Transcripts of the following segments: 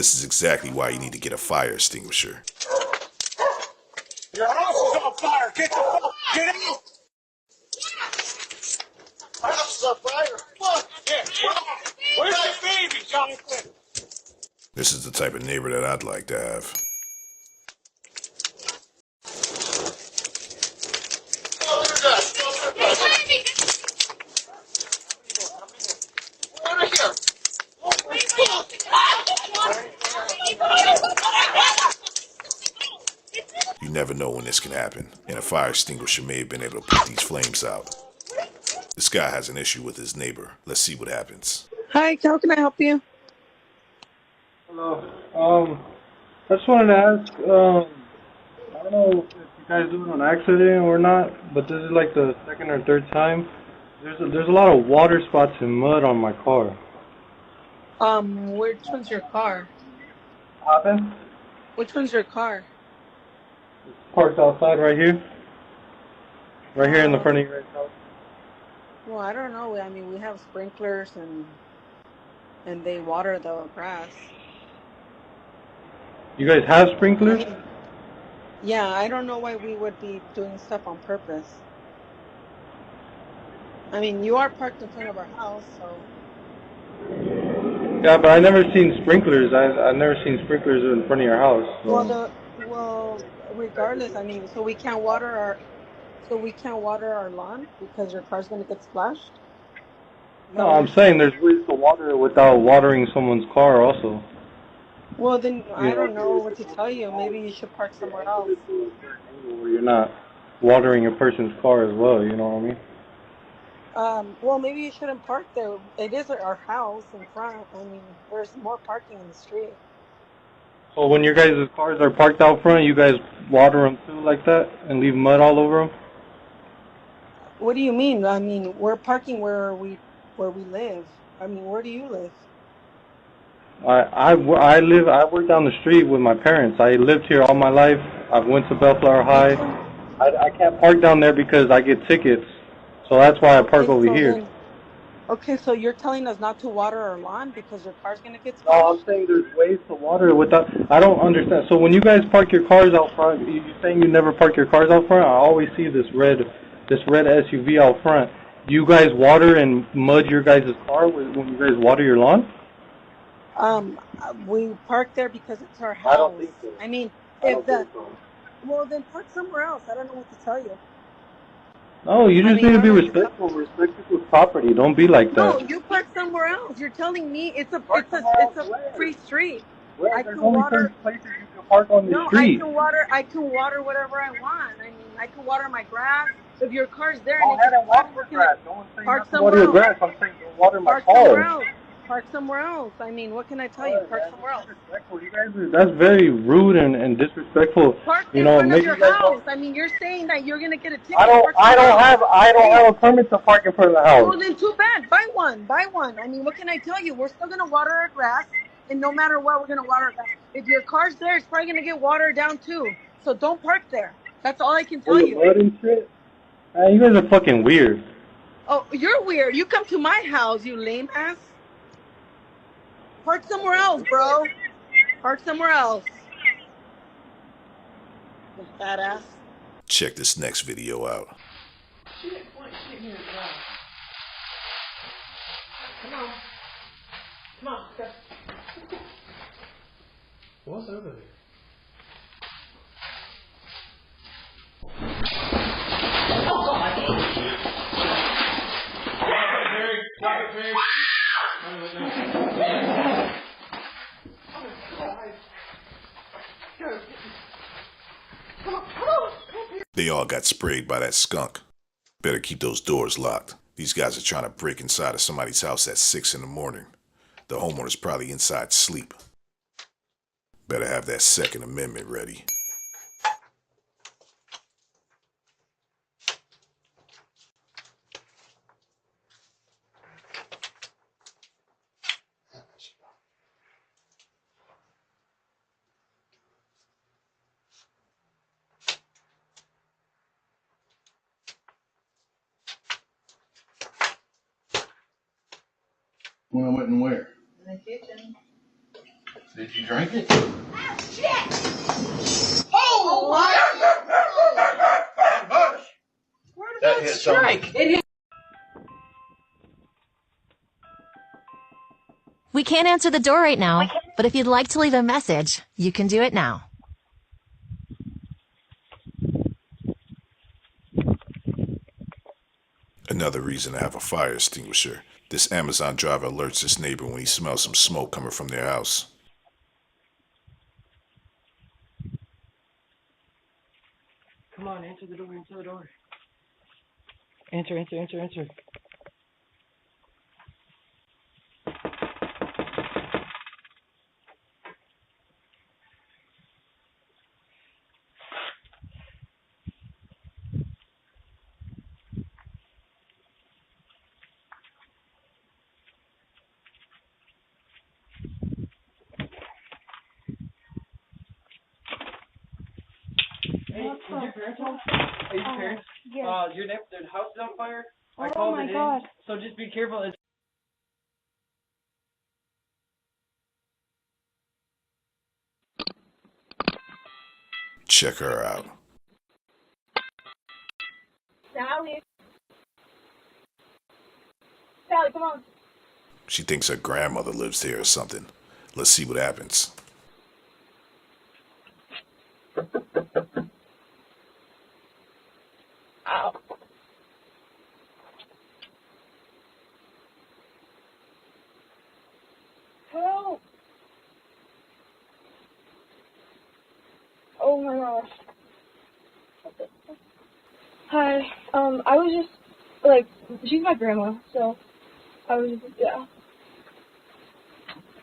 This is exactly why you need to get a fire extinguisher. Your house is on fire! Get the fuck! Get out! My house is on fire! Fuck! Yeah. Where's the baby, Jonathan? This is the type of neighbor that I'd like to have. Oh, they're done. Oh, they're done. Over here. Oh, my God. You never know when this can happen, and a fire extinguisher may have been able to put these flames out. This guy has an issue with his neighbor. Let's see what happens. Hi, how can I help you? Hello. I just wanted to ask, I don't know if you guys do it on accident or not, but this is like the second or third time. There's a lot of water spots and mud on my car. Which one's your car? What happened? Which one's your car? It's parked outside right here. Right here in the front of your house. Well, I don't know. I mean, we have sprinklers and they water the grass. You guys have I sprinklers? mean, yeah, I don't know why we would be doing stuff on purpose. I mean, you are parked in front of our house, so. Yeah, but I never seen sprinklers. I never seen sprinklers in front of your house. So. Well, regardless, I mean, so we can't water our lawn because your car's gonna get splashed? No, I'm saying there's ways to water it without watering someone's car also. Well, then I You know, don't know what to tell you. Maybe you should park somewhere else. where you're not watering a person's car as well, you know what I mean? Well, maybe you shouldn't park there. It is our house in front. I mean, there's more parking in the street. So when your guys' cars are parked out front, you guys water them too like that and leave mud all over them? What do you mean? I mean, we're parking where we live. I mean, where do you live? I work down the street with my parents. I lived here all my life. I've went to Bellflower High. Okay. I can't park down there because I get tickets. So that's why I park Okay, over so here. then, okay, so you're telling us not to water our lawn because your car's gonna get No, I'm splashed? saying there's ways to water it without. I don't understand. So when you guys park your cars out front, you saying you never park your cars out front? I always see this red SUV out front. Do you guys water and mud your guys' car when you guys water your lawn? We park there because it's our I don't house. think so. I mean, I if don't think the so. well, then park somewhere else. I don't know what to tell you. No, you I just mean, need I to don't be know what to tell. respectful. Respect people's property. Don't be like No, that. you park somewhere else. You're telling me Park somewhere else it's a where? free street. Where? I There's can only water. certain places you can park on the No, street. I can water whatever I want. I mean, I can water my grass. If your car's there and Go it ahead gets and water splashed, your what can I grass. No one's saying park not to water somewhere your else? grass. I'm saying don't water my Park somewhere car. else. Park somewhere else. I mean, what can I tell you? Alright, Park man, somewhere else. just be respectful. You guys that's very rude and disrespectful. Park You in know, front of maybe your you guys don't. house. I mean, you're saying that you're gonna get a ticket. Park I somewhere don't else. have Hey, a permit to park in front of the well house. then too bad. Buy one. Buy one. I mean, what can I tell you? We're still gonna water our grass, and no matter what, we're gonna water our grass. If your car's there, it's probably gonna get watered down too. So don't park there. That's all I can Oh, tell the you. mud and shit. Man, you guys are fucking weird. Oh, you're weird. You come to my house, you lame ass. Park somewhere else, bro. Park somewhere else. You fat ass. Check this next video out. Shit, what shit here, bro? Come on. Come on. What's over there? They all got sprayed by that skunk. Better keep those doors locked. These guys are trying to break inside of somebody's house at 6 in the morning. The homeowner's probably inside sleep. Better have that Second Amendment ready. When I went and where? In the kitchen. Did you drink it? Oh my! Where did that strike? We can't answer the door right now, but if you'd like to leave a message, you can do it now. Another reason to have a fire extinguisher. This Amazon driver alerts his neighbor when he smells some smoke coming from their house. Come on, answer the door, answer the door. Answer. Hey, is your parents home? Are your parents? Yeah. Their house is on fire. I Oh called my it God. in, so just be careful. Check her out. Sally, come on. She thinks her grandmother lives here or something. Let's see what happens. Ow. Help. Oh my gosh. Hi. I was just, like, she's my grandma, so I was just, yeah.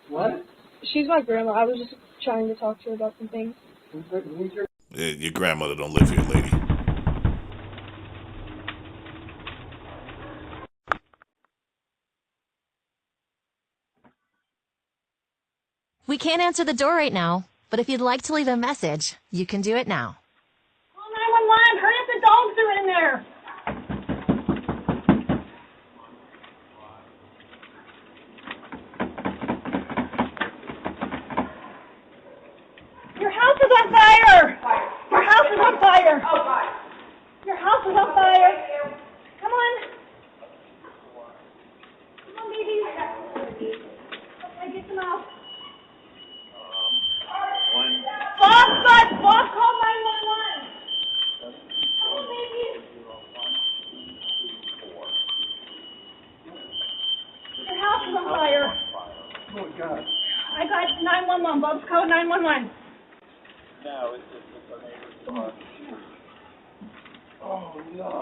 What? She's my grandma. I was just trying to talk to her about some things. Your grandmother don't live here, lady. We can't answer the door right now, but if you'd like to leave a message, you can do it now. Call 911. Hurry up, the dogs are in there. Your house is on fire! Your house is on fire! Your house is on fire! Come on! Come on, babies! Okay, get them out. Boss, call 911! Come on, babies! Your house is on fire! Oh God. I got 911. Bob's code 911. No, it's just our neighbor's. Oh no.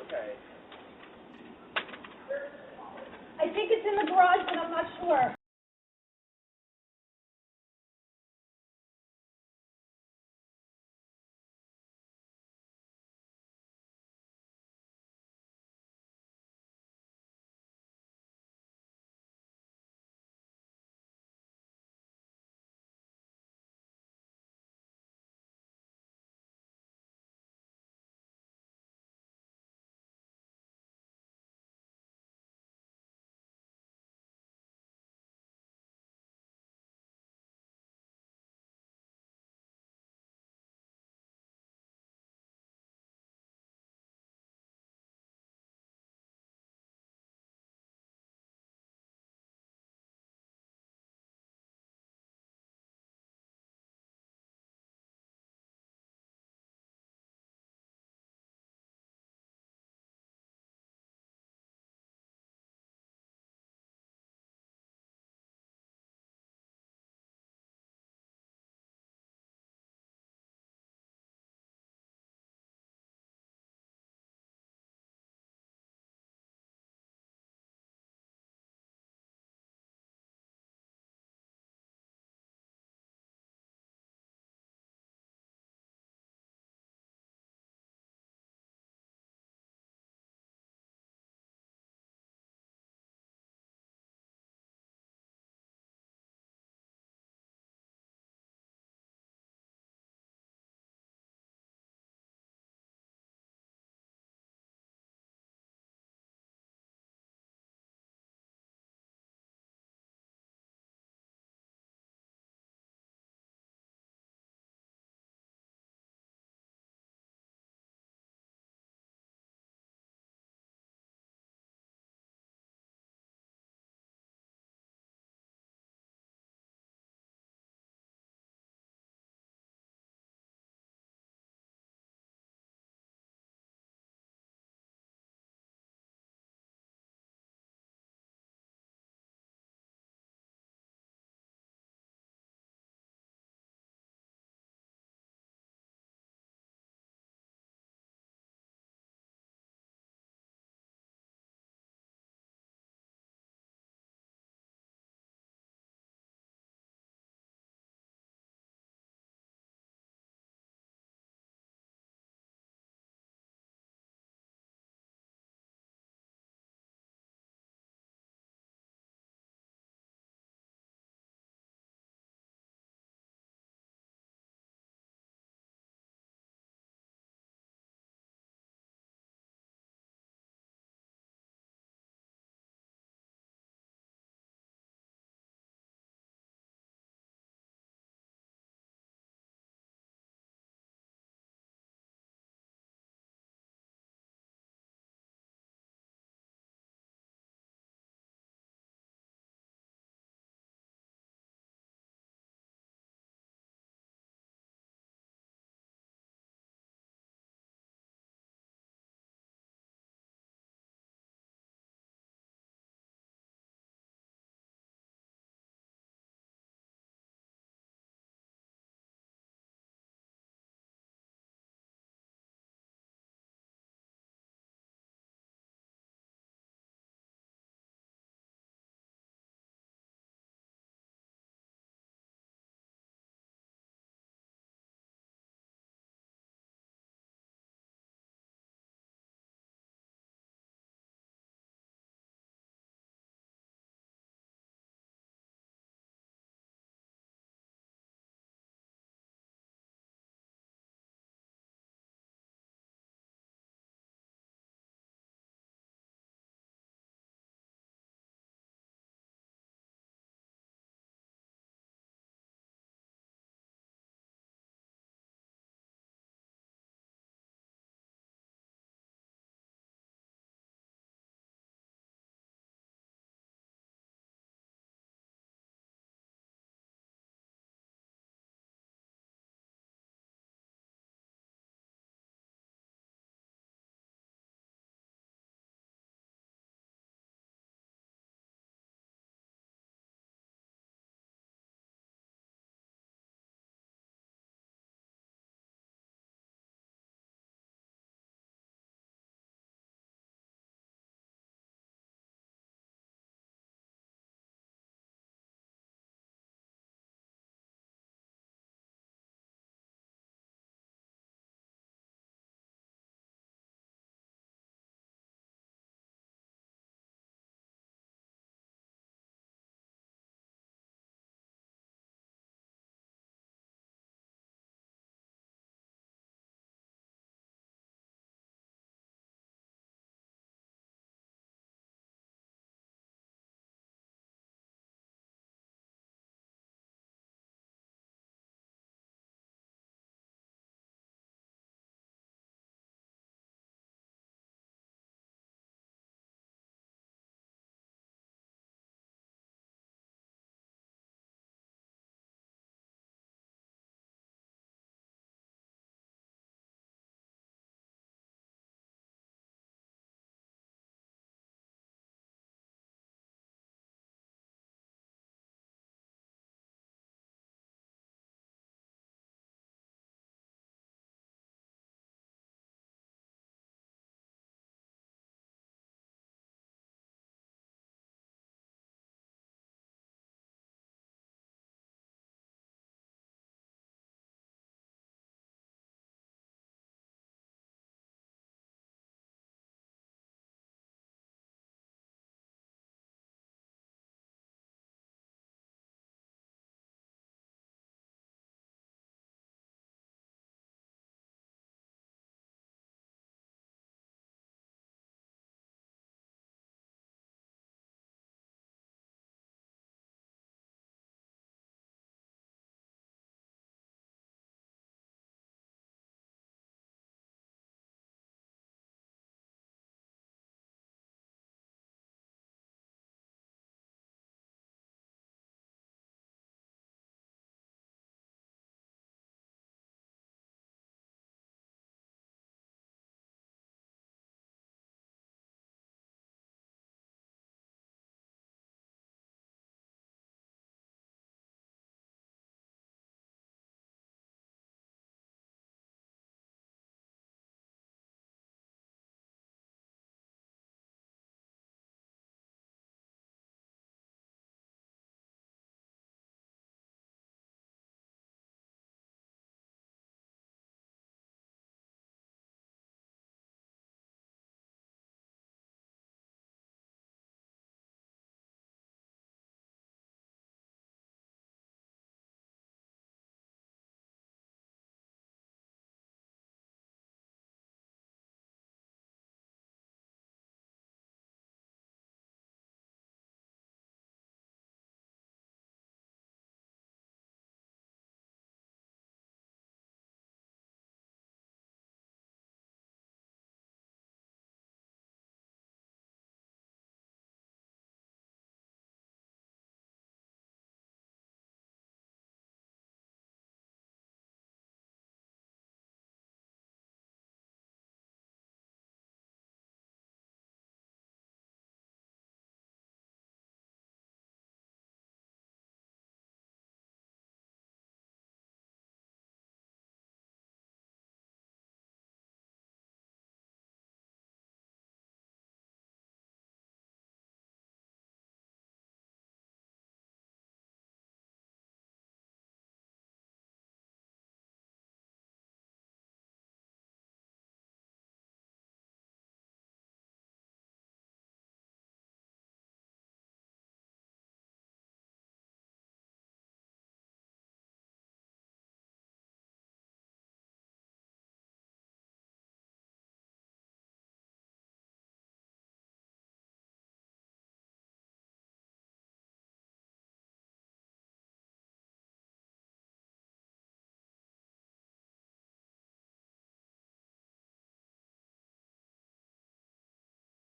Okay. I think it's in the garage, but I'm not sure.